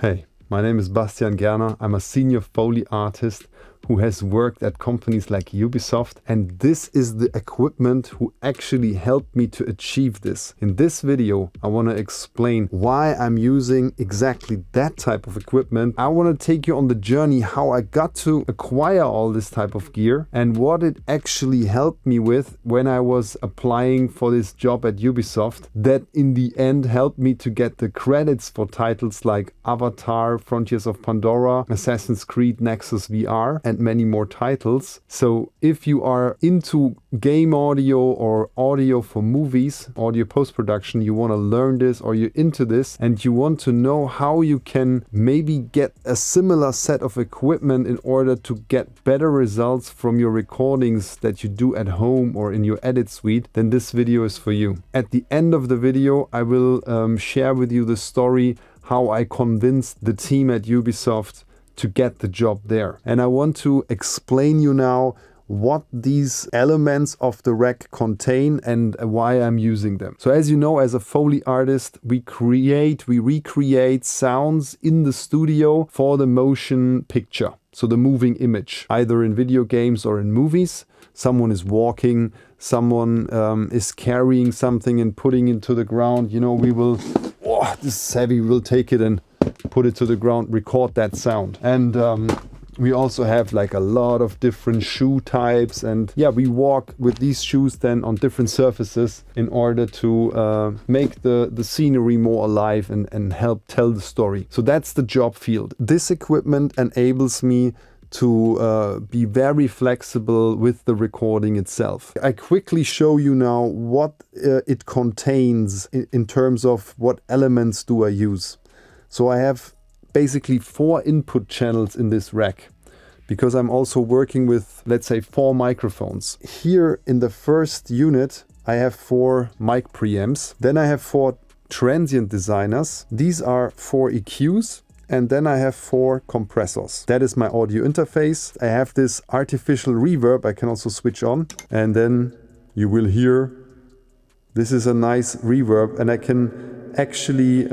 Hey, my name is Bastian Gerner. I'm a senior Foley artist who has worked at companies like Ubisoft, and this is the equipment who actually helped me to achieve this. In this video, I want to explain why I'm using exactly that type of equipment. I want to take you on the journey how I got to acquire all this type of gear and what it actually helped me with when I was applying for this job at Ubisoft, that in the end helped me to get the credits for titles like Avatar, Frontiers of Pandora, Assassin's Creed Nexus VR, and many more titles. So if you are into game audio or audio for movies, audio post-production, you want to learn this, or you're into this and you want to know how you can maybe get a similar set of equipment in order to get better results from your recordings that you do at home or in your edit suite, then this video is for you. At the end of the video, I will share with you the story how I convinced the team at Ubisoft to get the job there. And I want to explain you now what these elements of the rack contain and why I'm using them. So as you know, as a Foley artist, we recreate sounds in the studio for the motion picture. So the moving image, either in video games or in movies. Someone is walking, someone is carrying something and putting it to the ground. You know, we will, oh, this is heavy, we'll take it and put it to the ground, record that sound. And we also have like a lot of different shoe types, and yeah, we walk with these shoes then on different surfaces in order to make the scenery more alive and help tell the story. So that's the job field. This equipment enables me to be very flexible with the recording itself. I quickly show you now what it contains in terms of what elements do I use. So I have basically 4 input channels in this rack, because I'm also working with, let's say, 4 microphones. Here in the first unit, I have 4 mic preamps. Then I have 4 transient designers. These are 4 EQs. And then I have 4 compressors. That is my audio interface. I have this artificial reverb I can also switch on. And then you will hear, this is a nice reverb, and I can actually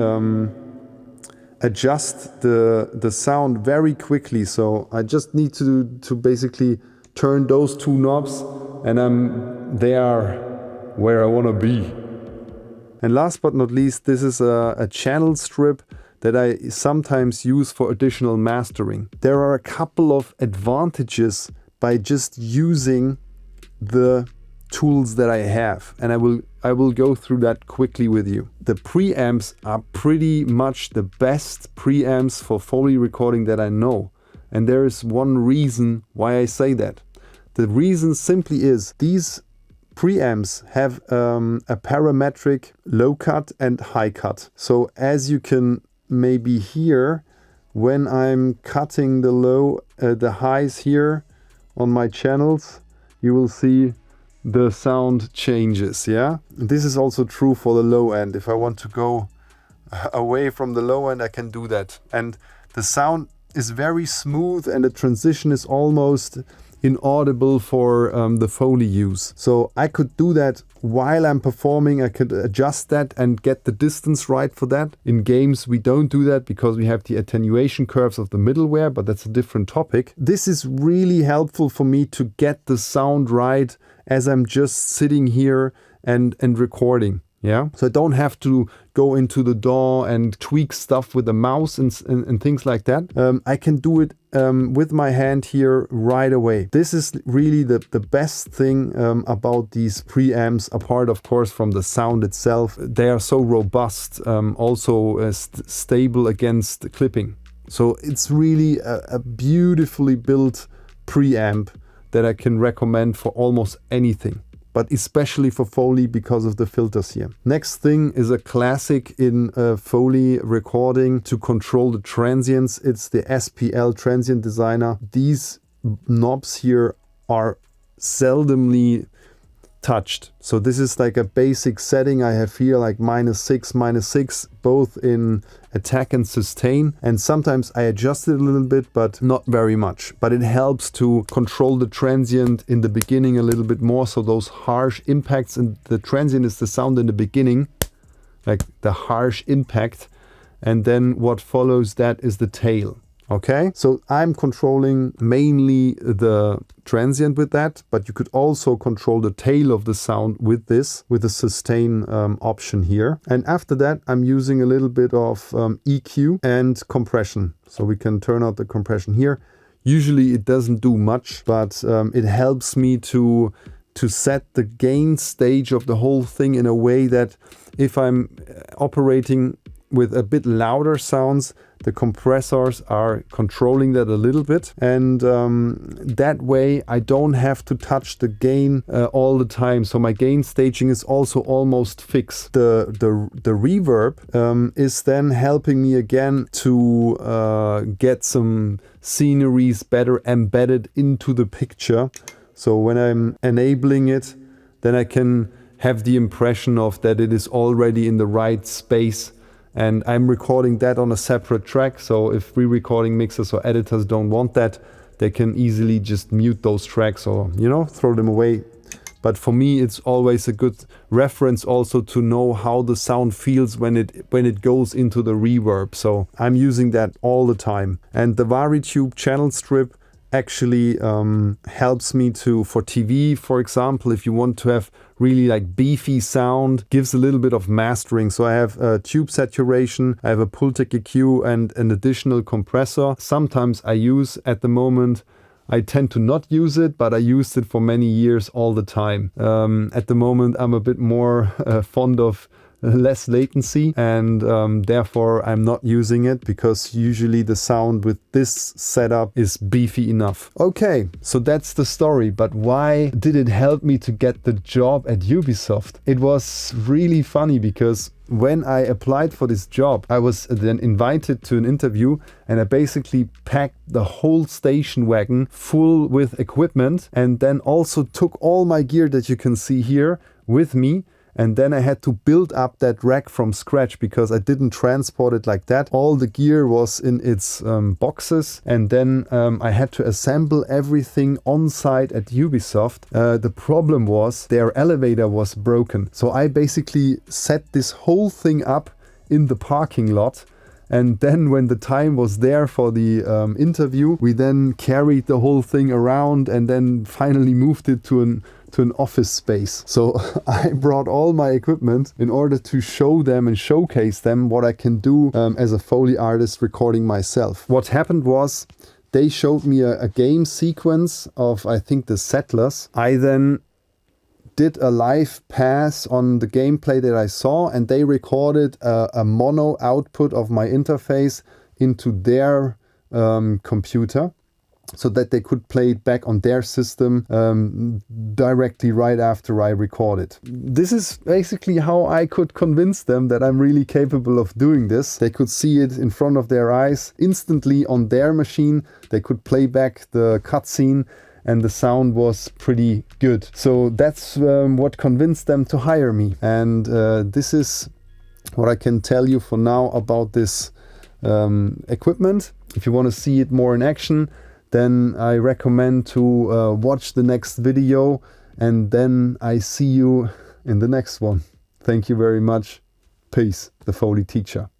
adjust the sound very quickly. So I just need to basically turn those 2 knobs and I'm there where I want to be. And last but not least, this is a channel strip that I sometimes use for additional mastering. There are a couple of advantages by just using the tools that I have, and I will go through that quickly with you. The preamps are pretty much the best preamps for Foley recording that I know, and there is one reason why I say that. The reason simply is these preamps have a parametric low cut and high cut. So as you can maybe hear, when I'm cutting the highs here on my channels, you will see the sound changes. Yeah, this is also true for the low end. If I want to go away from the low end, I can do that, and the sound is very smooth and the transition is almost inaudible for the Foley use. So I could do that while I'm performing. I could adjust that and get the distance right for that. In games we don't do that because we have the attenuation curves of the middleware, but that's a different topic. This is really helpful for me to get the sound right as I'm just sitting here and recording. Yeah, so I don't have to go into the DAW and tweak stuff with the mouse and things like that. I can do it with my hand here right away. This is really the best thing about these preamps, apart of course from the sound itself. They are so robust, also stable against clipping. So it's really a beautifully built preamp that I can recommend for almost anything, but especially for Foley because of the filters here. Next thing is a classic in Foley recording to control the transients. It's the SPL Transient Designer. These knobs here are seldomly touched. So this is like a basic setting I have here, like -6, both in attack and sustain. And sometimes I adjust it a little bit, but not very much. But it helps to control the transient in the beginning a little bit more. So those harsh impacts, and the transient is the sound in the beginning, like the harsh impact. and then what follows that is the tail. Okay, so I'm controlling mainly the transient with that, but you could also control the tail of the sound with this, with the sustain option here. And after that, I'm using a little bit of EQ and compression. So we can turn out the compression here. Usually it doesn't do much, but it helps me to set the gain stage of the whole thing in a way that if I'm operating with a bit louder sounds, the compressors are controlling that a little bit, and that way I don't have to touch the gain all the time. So my gain staging is also almost fixed. The reverb is then helping me again to get some sceneries better embedded into the picture. So when I'm enabling it, then I can have the impression of that it is already in the right space. And I'm recording that on a separate track, so if re-recording mixers or editors don't want that, they can easily just mute those tracks or, you know, throw them away. But for me, it's always a good reference also to know how the sound feels when it goes into the reverb. So I'm using that all the time. And the VariTube channel strip actually helps me to, for TV, for example, if you want to have really like beefy sound, gives a little bit of mastering. So I have tube saturation, I have a Pultec EQ and an additional compressor. Sometimes I use, at the moment, I tend to not use it, but I used it for many years all the time. At the moment, I'm a bit more fond of less latency, and therefore I'm not using it, because usually the sound with this setup is beefy enough. Okay, so that's the story, but why did it help me to get the job at Ubisoft? It was really funny, because when I applied for this job, I was then invited to an interview, and I basically packed the whole station wagon full with equipment, and then also took all my gear that you can see here with me. And then I had to build up that rack from scratch, because I didn't transport it like that. All the gear was in its boxes, and then I had to assemble everything on site at Ubisoft. The problem was their elevator was broken. So I basically set this whole thing up in the parking lot. And then when the time was there for the interview, we then carried the whole thing around and then finally moved it to an office space. So I brought all my equipment in order to show them and showcase them what I can do as a Foley artist recording myself. What happened was they showed me a game sequence of, I think, the Settlers. I then did a live pass on the gameplay that I saw, and they recorded a mono output of my interface into their computer, so that they could play it back on their system directly right after I recorded. This is basically how I could convince them that I'm really capable of doing this. They could see it in front of their eyes instantly on their machine. They could play back the cutscene, and the sound was pretty good. So that's what convinced them to hire me. And this is what I can tell you for now about this equipment. If you want to see it more in action, then I recommend to watch the next video, and then I see you in the next one. Thank you very much. Peace, the Foley Teacher.